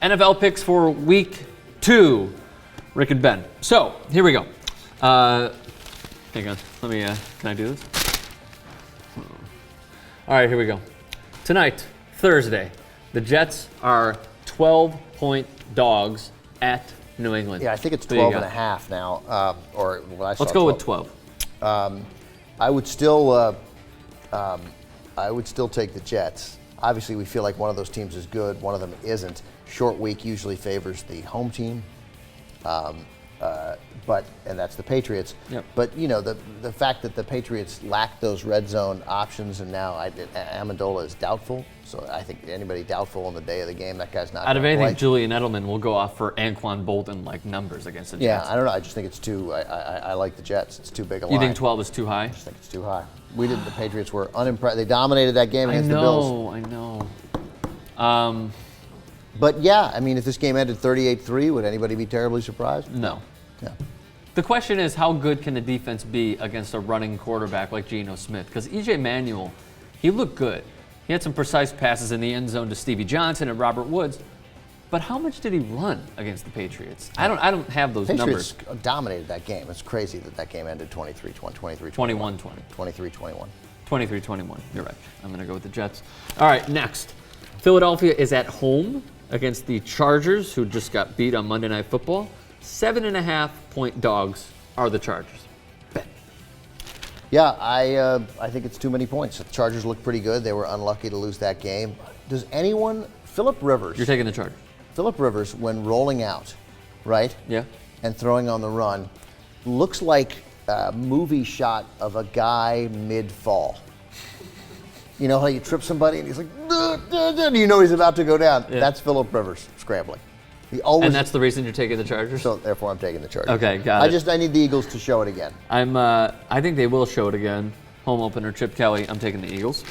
NFL picks for week 2, Rick and Ben. So, here we go. Hang on. Let me, can I do this? All right, here we go. Tonight, Thursday, the Jets are 12-point dogs at New England. Yeah, I think it's 12 and a half now. Or what I saw. Let's go with 12. I would still take the Jets. Obviously, we feel like one of those teams is good, one of them isn't. Short week usually favors the home team, and that's the Patriots. Yep. But you know, the fact that the Patriots lack those red zone options, and now Amendola is doubtful. So I think anybody doubtful on the day of the game, that guy's not. Out of anything, play. Julian Edelman will go off for Anquan Bolton like numbers against the Jets. Yeah, I don't know. I just think it's too. I like the Jets. It's too big a line. You think 12 is too high? I just think it's too high. The Patriots were unimpressed. They dominated that game against the Bills. I know. But yeah, I mean, if this game ended 38-3, would anybody be terribly surprised? No. Yeah. The question is, how good can the defense be against a running quarterback like Geno Smith? Because E.J. Manuel, he looked good. He had some precise passes in the end zone to Stevie Johnson and Robert Woods. But how much did he run against the Patriots? I don't have those numbers. Patriots dominated that game. It's crazy that game ended 23-20. 21-20. 23-21. 23-21. You're right. I'm going to go with the Jets. All right, next. Philadelphia is at home against the Chargers, who just got beat on Monday Night Football. 7.5-point dogs are the Chargers. Ben. Yeah, I think it's too many points. The Chargers look pretty good. They were unlucky to lose that game. Does anyone, Phillip Rivers. You're taking the Chargers. Phillip Rivers, when rolling out, right? Yeah. And throwing on the run, looks like a movie shot of a guy mid-fall. You know how you trip somebody and he's like, duh, duh, duh, and you know he's about to go down. Yeah. That's Phillip Rivers scrambling. And that's the reason you're taking the Chargers? So therefore I'm taking the Chargers. Okay, got it. I need the Eagles to show it again. I think they will show it again. Home opener, Chip Kelly. I'm taking the Eagles.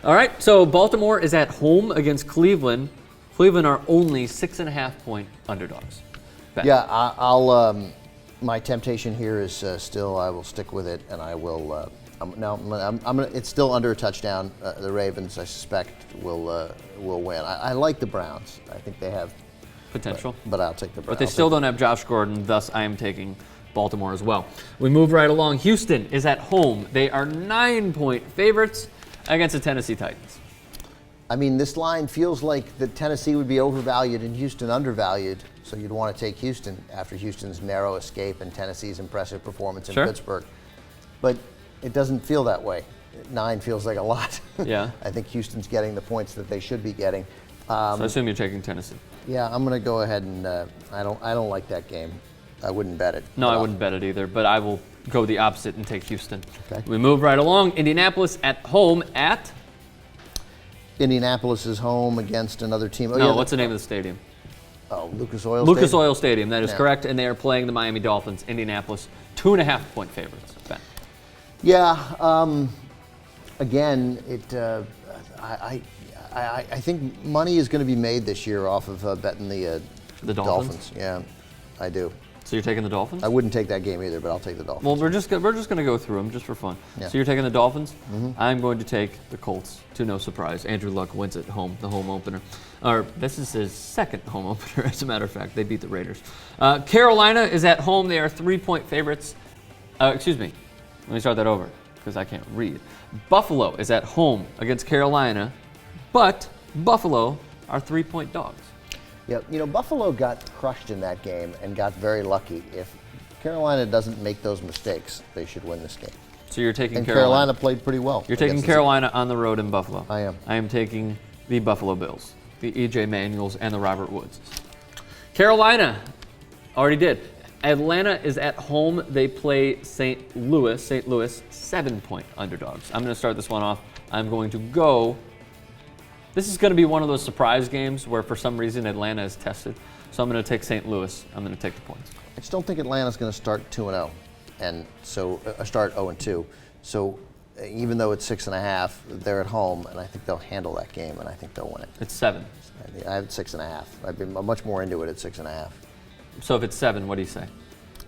All right, so Baltimore is at home against Cleveland. Cleveland are only 6.5-point underdogs. Ben. Yeah, I'll. My temptation here is still I will stick with it, and I will. It's still under a touchdown. The Ravens, I suspect, will win. I like the Browns. I think they have potential, but I'll take the Browns. But they still don't have Josh Gordon. Thus, I am taking Baltimore as well. We move right along. Houston is at home. They are 9-point favorites against the Tennessee Titans. I mean, this line feels like that Tennessee would be overvalued and Houston undervalued, so you'd want to take Houston after Houston's narrow escape and Tennessee's impressive performance in Pittsburgh. But it doesn't feel that way. 9 feels like a lot. Yeah. I think Houston's getting the points that they should be getting. So I assume you're taking Tennessee. Yeah, I'm going to go ahead and I don't like that game. I wouldn't bet it. No, I wouldn't bet it either, but I will go the opposite and take Houston. Okay. We move right along. Indianapolis at home at? Indianapolis is home against another team. What's the name of the stadium? Oh, Lucas Oil Stadium? Lucas Oil Stadium, that is correct, and they are playing the Miami Dolphins. Indianapolis, 2.5-point favorites. Ben. Yeah, again, I think money is going to be made this year off of betting the Dolphins. Yeah, I do. So you're taking the Dolphins? I wouldn't take that game either, but I'll take the Dolphins. Well, we're just going to go through them just for fun. Yeah. So you're taking the Dolphins? Mm-hmm. I'm going to take the Colts, to no surprise. Andrew Luck wins at home, the home opener. Or this is his second home opener, as a matter of fact. They beat the Raiders. Carolina is at home. They are 3-point favorites. Excuse me. Let me start that over because I can't read. Buffalo is at home against Carolina, but Buffalo are 3-point dogs. Yeah, Buffalo got crushed in that game and got very lucky. If Carolina doesn't make those mistakes, they should win this game. So you're taking and Carolina. Carolina played pretty well. You're taking Carolina on the road in Buffalo. I am. I am taking the Buffalo Bills, the E.J. Manuels, and the Robert Woods. Carolina, already did. Atlanta is at home. They play St. Louis, 7-point underdogs. I'm going to start this one off. I'm going to go. This is going to be one of those surprise games where for some reason Atlanta is tested. So I'm going to take St. Louis. I'm going to take the points. I just don't think Atlanta's going to start 2-0, and so start 0-2. So even though it's 6.5, they're at home, and I think they'll handle that game, and I think they'll win it. It's 7. I have 6.5. I'd be much more into it at 6.5. So if it's 7, what do you say?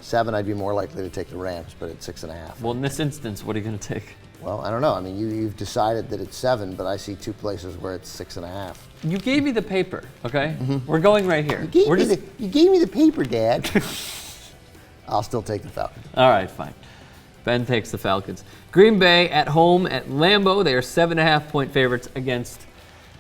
7, I'd be more likely to take the Rams, but at 6.5. Well, in this instance, what are you going to take? Well, I don't know. I mean, you've decided that it's 7, but I see 2 places where it's 6.5. You gave me the paper, okay? We're going right here. You gave me the paper, Dad. I'll still take the Falcons. All right, fine. Ben takes the Falcons. Green Bay at home at Lambeau. They are 7.5-point favorites against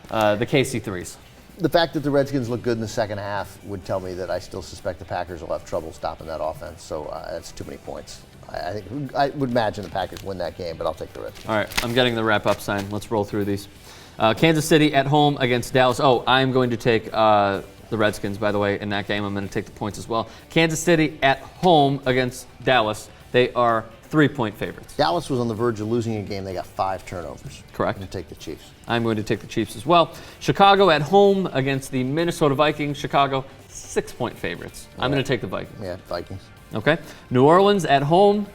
the KC3s. The fact that the Redskins look good in the second half would tell me that I still suspect the Packers will have trouble stopping that offense. So that's too many points. I would imagine the Packers win that game, but I'll take the Redskins. All right, I'm getting the wrap-up sign. Let's roll through these. Kansas City at home against Dallas. Oh, I'm going to take the Redskins, by the way, in that game. I'm going to take the points as well. Kansas City at home against Dallas. They are 3-point favorites. Dallas was on the verge of losing a game. They got 5 turnovers. Correct. I'm going to take the Chiefs. I'm going to take the Chiefs as well. Chicago at home against the Minnesota Vikings. Chicago, 6-point favorites. I'm going to take the Vikings. Yeah, Vikings. Okay. New Orleans at home,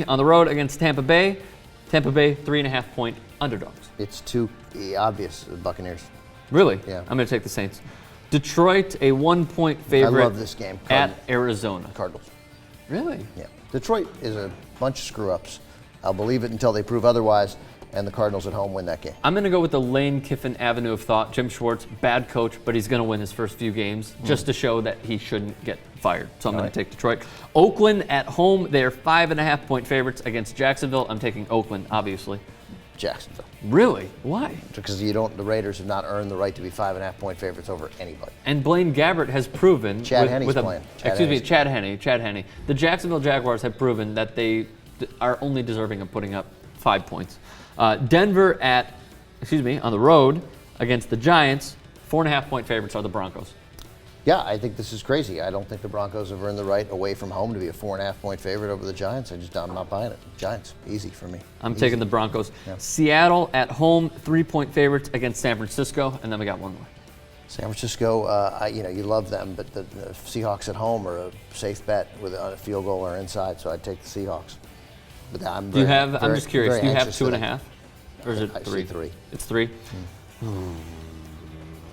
on the road against Tampa Bay. Tampa Bay, 3.5-point underdogs. It's too obvious, the Buccaneers. Really? Yeah. I'm going to take the Saints. Detroit, a 1-point favorite. I love this game. At Arizona. Cardinals. Really? Yeah. Detroit is a bunch of screw-ups. I'll believe it until they prove otherwise, and the Cardinals at home win that game. I'm going to go with the Lane Kiffin avenue of thought. Jim Schwartz, bad coach, but he's going to win his first few games just to show that he shouldn't get fired. So I'm going to take Detroit. Oakland at home. They are 5.5-point favorites against Jacksonville. I'm taking Oakland, obviously. Jacksonville. Really? Why? Because the Raiders have not earned the right to be 5.5-point favorites over anybody. And Blaine Gabbert has proven Chad Henne's playing. Chad Henne. The Jacksonville Jaguars have proven that they are only deserving of putting up 5 points. Denver on the road against the Giants. 4.5-point favorites are the Broncos. Yeah, I think this is crazy. I don't think the Broncos have earned the right away from home to be a 4.5-point favorite over the Giants. I'm not buying it. Giants, easy for me. I'm taking the Broncos. Yeah. Seattle at home, 3-point favorites against San Francisco, and then we got one more. San Francisco, you love them, but the Seahawks at home are a safe bet with a field goal or inside, so I'd take the Seahawks. But I'm just curious. Do you have 2.5, or is it 3? I see 3. It's 3.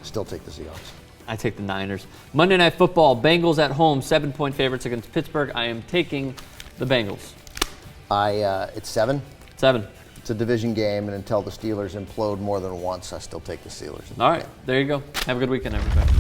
Still take the Seahawks. I take the Niners. Monday Night Football, Bengals at home, 7-point favorites against Pittsburgh. I am taking the Bengals. It's 7. 7. It's a division game, and until the Steelers implode more than once, I still take the Steelers. All right, there you go. Have a good weekend, everybody.